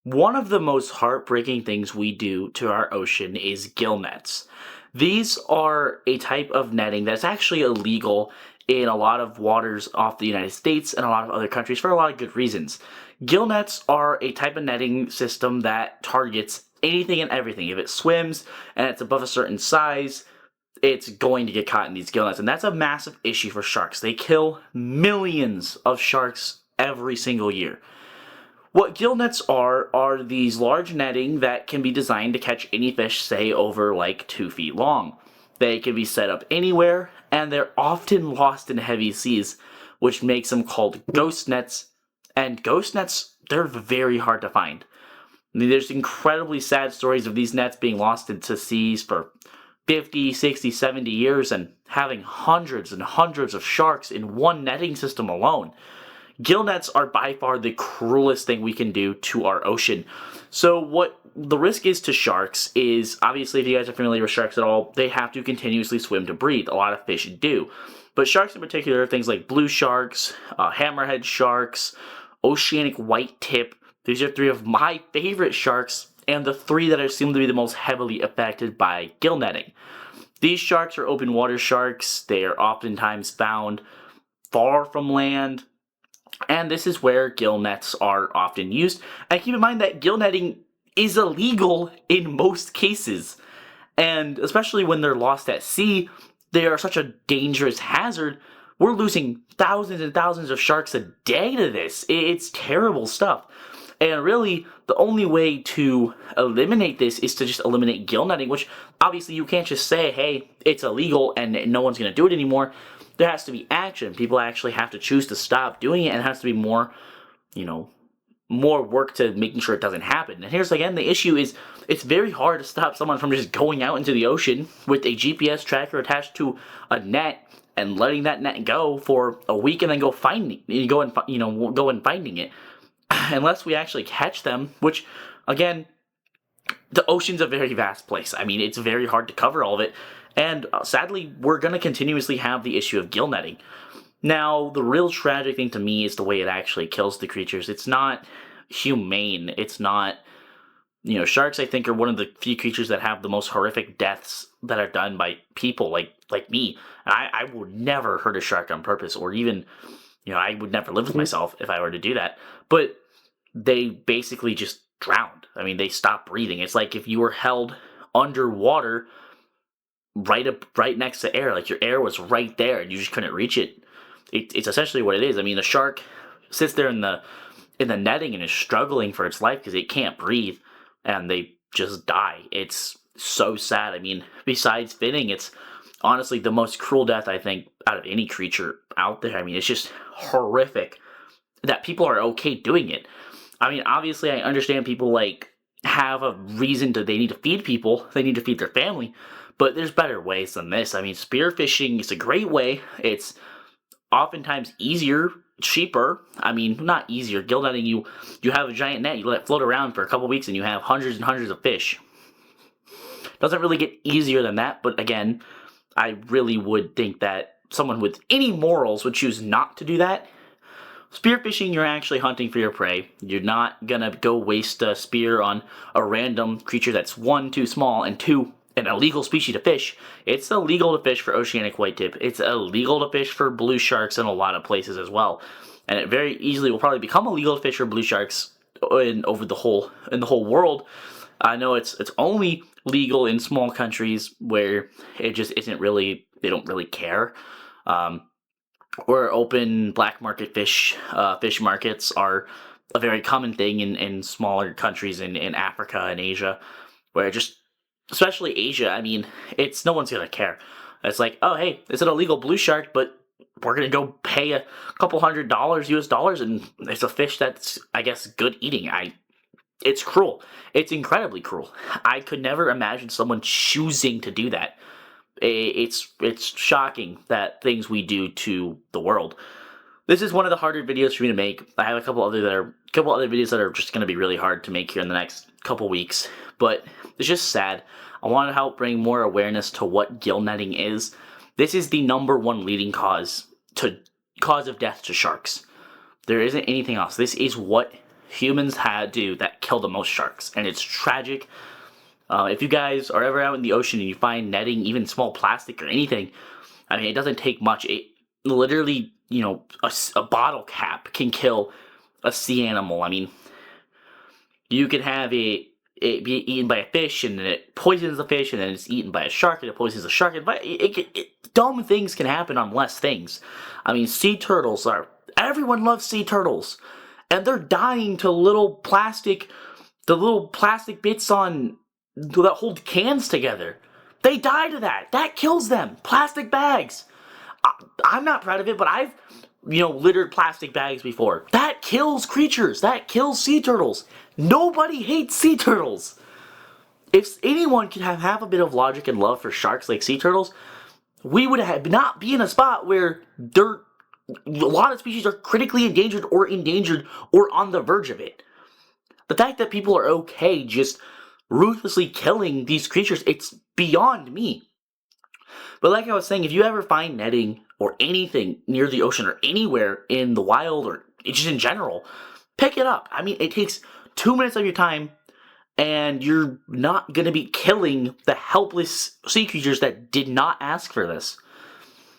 One of the most heartbreaking things we do to our ocean is gill nets. These are a type of netting that's actually illegal in a lot of waters off the United States and a lot of other countries for a lot of good reasons. Gill nets are a type of netting system that targets anything and everything. If it swims and it's above a certain size, it's going to get caught in these gill nets. And that's a massive issue for sharks. They kill millions of sharks every single year. What gill nets are these large netting that can be designed to catch any fish, say, over like 2 feet long. They can be set up anywhere, and they're often lost in heavy seas, which makes them called ghost nets. And ghost nets, they're very hard to find. I mean, there's incredibly sad stories of these nets being lost into seas for 50, 60, 70 years and having hundreds and hundreds of sharks in one netting system alone. Gill nets are by far the cruelest thing we can do to our ocean. So what the risk is to sharks is, obviously, if you guys are familiar with sharks at all, they have to continuously swim to breathe. A lot of fish do. But sharks in particular, things like blue sharks, hammerhead sharks, oceanic white tip, these are three of my favorite sharks and the three that are seem to be the most heavily affected by gill netting. These sharks are open water sharks. They are oftentimes found far from land, and this is where gill nets are often used. And keep in mind that gill netting is illegal in most cases. And especially when they're lost at sea, they are such a dangerous hazard. We're losing thousands and thousands of sharks a day to this. It's terrible stuff. And really, the only way to eliminate this is to just eliminate gill netting, which obviously you can't just say, hey, it's illegal and no one's going to do it anymore. There has to be action. People actually have to choose to stop doing it, and it has to be more, more work to making sure it doesn't happen. And here's again, the issue is it's very hard to stop someone from just going out into the ocean with a GPS tracker attached to a net and letting that net go for a week and then go finding it, unless we actually catch them, which again, the ocean's a very vast place. I mean, it's very hard to cover all of it. And sadly, we're going to continuously have the issue of gill netting. Now, the real tragic thing to me is the way it actually kills the creatures. It's not humane. It's not, sharks, I think, are one of the few creatures that have the most horrific deaths that are done by people like me. And I would never hurt a shark on purpose, or even, I would never live with myself if I were to do that. But they basically just drowned. I mean, they stopped breathing. It's like if you were held underwater right next to air, like your air was right there and you just couldn't reach it. It's essentially what it is. I mean, the shark sits there in the netting and is struggling for its life because it can't breathe, and they just die. It's so sad. I mean, besides finning, it's honestly the most cruel death, I think, out of any creature out there. I mean, it's just horrific that people are okay doing it. I mean, obviously, I understand people have a reason they need to feed people, they need to feed their family, but there's better ways than this. I mean, spearfishing is a great way. It's oftentimes easier, cheaper. I mean, not easier. Gill netting, you have a giant net, you let it float around for a couple weeks, and you have hundreds and hundreds of fish. Doesn't really get easier than that, but again, I really would think that someone with any morals would choose not to do that. Spearfishing, you're actually hunting for your prey. You're not gonna go waste a spear on a random creature that's one, too small, and two, an illegal species to fish. It's illegal to fish for oceanic whitetip. It's illegal to fish for blue sharks in a lot of places as well. And it very easily will probably become illegal to fish for blue sharks in the whole world. I know it's only legal in small countries where it just isn't really, they don't really care. Where open black market fish markets are a very common thing in smaller countries in Africa and Asia, where just, especially Asia, I mean, it's no one's gonna care. It's like, oh hey, it's an illegal blue shark, but we're gonna go pay a couple $100 US dollars, and it's a fish that's, I guess, good eating. It's cruel. It's incredibly cruel. I could never imagine someone choosing to do that. It's shocking that things we do to the world. This is one of the harder videos for me to make. I have a couple other videos that are just going to be really hard to make here in the next couple weeks. But it's just sad. I want to help bring more awareness to what gill netting is. This is the #1 leading cause of death to sharks. There isn't anything else. This is what humans had to that kill the most sharks, and it's tragic. If you guys are ever out in the ocean and you find netting, even small plastic or anything, I mean, it doesn't take much. It literally, you know, a bottle cap can kill a sea animal. I mean, you could have it be eaten by a fish, and then it poisons the fish, and then it's eaten by a shark, and it poisons the shark. Dumb things can happen on less things. I mean, sea turtles are... Everyone loves sea turtles, and they're dying to the little plastic bits on that hold cans together. They die to that. That kills them. Plastic bags. I'm not proud of it, but I've, you know, littered plastic bags before. That kills creatures. That kills sea turtles. Nobody hates sea turtles. If anyone could have half a bit of logic and love for sharks like sea turtles, we would not be in a spot where a lot of species are critically endangered or on the verge of it. The fact that people are okay just ruthlessly killing these creatures, it's beyond me. But like I was saying, if you ever find netting or anything near the ocean or anywhere in the wild or just in general, pick it up. I mean, it takes 2 minutes of your time, and you're not going to be killing the helpless sea creatures that did not ask for this.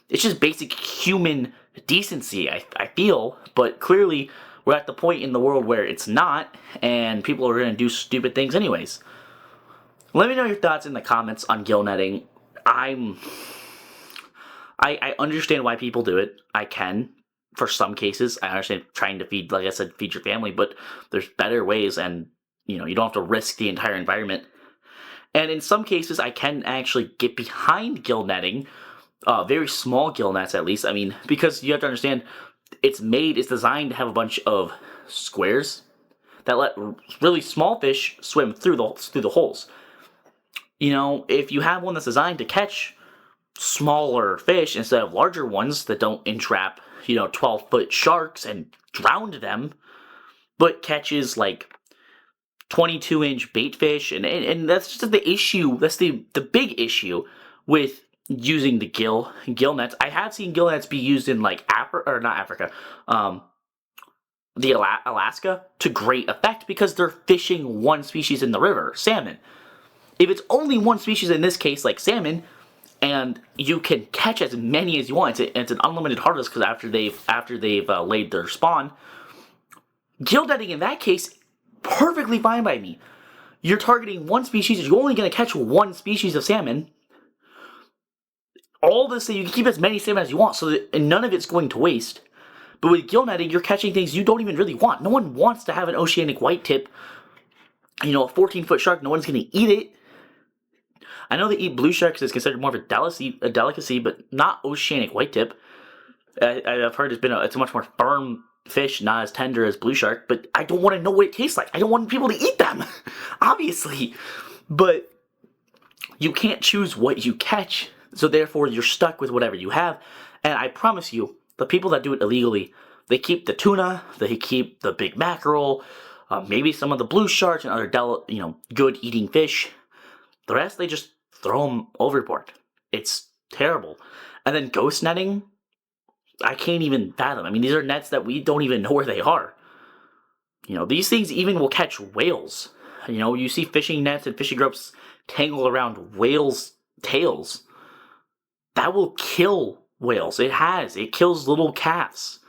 It's just basic human decency, I feel, but clearly we're at the point in the world where it's not, and people are going to do stupid things anyways. Let me know your thoughts in the comments on gill netting. I understand why people do it. I can. For some cases, I understand trying to feed, like I said, feed your family, but there's better ways, and you know, you don't have to risk the entire environment. And in some cases, I can actually get behind gill netting, very small gill nets at least. I mean, because you have to understand, it's designed to have a bunch of squares that let really small fish swim through the holes. You know, if you have one that's designed to catch smaller fish instead of larger ones that don't entrap, you know, 12-foot sharks and drown them, but catches like 22-inch bait fish, and that's just the issue. That's the big issue with using the gill nets. I have seen gill nets be used in like Alaska to great effect because they're fishing one species in the river, salmon. If it's only one species, in this case like salmon, and you can catch as many as you want, it's an unlimited harvest because after they've laid their spawn, gill netting in that case, perfectly fine by me. You're targeting one species, you're only going to catch one species of salmon. All this, you can keep as many salmon as you want, so that none of it's going to waste. But with gill netting, you're catching things you don't even really want. No one wants to have an oceanic whitetip, you know, a 14-foot shark. No one's going to eat it. I know they eat blue sharks, it's considered more of a delicacy, but not oceanic whitetip. I've heard it's a much more firm fish, not as tender as blue shark, but I don't want to know what it tastes like. I don't want people to eat them, obviously. But you can't choose what you catch, so therefore you're stuck with whatever you have. And I promise you, the people that do it illegally, they keep the tuna, they keep the big mackerel, maybe some of the blue sharks and other good eating fish. The rest, they just throw them overboard. It's terrible. And then ghost netting, I can't even fathom. I mean, these are nets that we don't even know where they are. You know, these things even will catch whales. You know, you see fishing nets and fishing ropes tangled around whales' tails. That will kill whales. It kills little calves.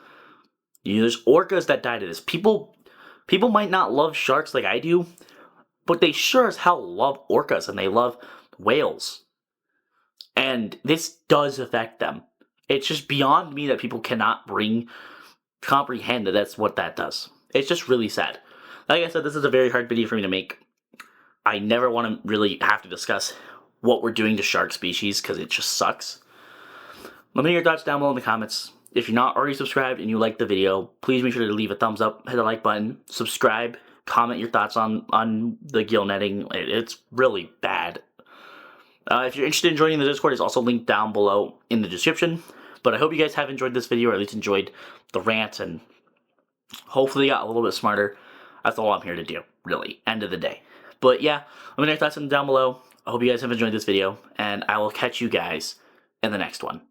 You know, there's orcas that die to this. People might not love sharks like I do, but they sure as hell love orcas and they love whales. And this does affect them. It's just beyond me that people cannot comprehend that that's what that does. It's just really sad. Like I said, this is a very hard video for me to make. I never want to really have to discuss what we're doing to shark species because it just sucks. Let me know your thoughts down below in the comments. If you're not already subscribed and you like the video, please make sure to leave a thumbs up, hit the like button, subscribe, comment your thoughts on the gill netting. It's really bad. If you're interested in joining the Discord, it's also linked down below in the description. But I hope you guys have enjoyed this video, or at least enjoyed the rant, and hopefully got a little bit smarter. That's all I'm here to do, really, end of the day. But yeah, let me know your thoughts down below. I hope you guys have enjoyed this video, and I will catch you guys in the next one.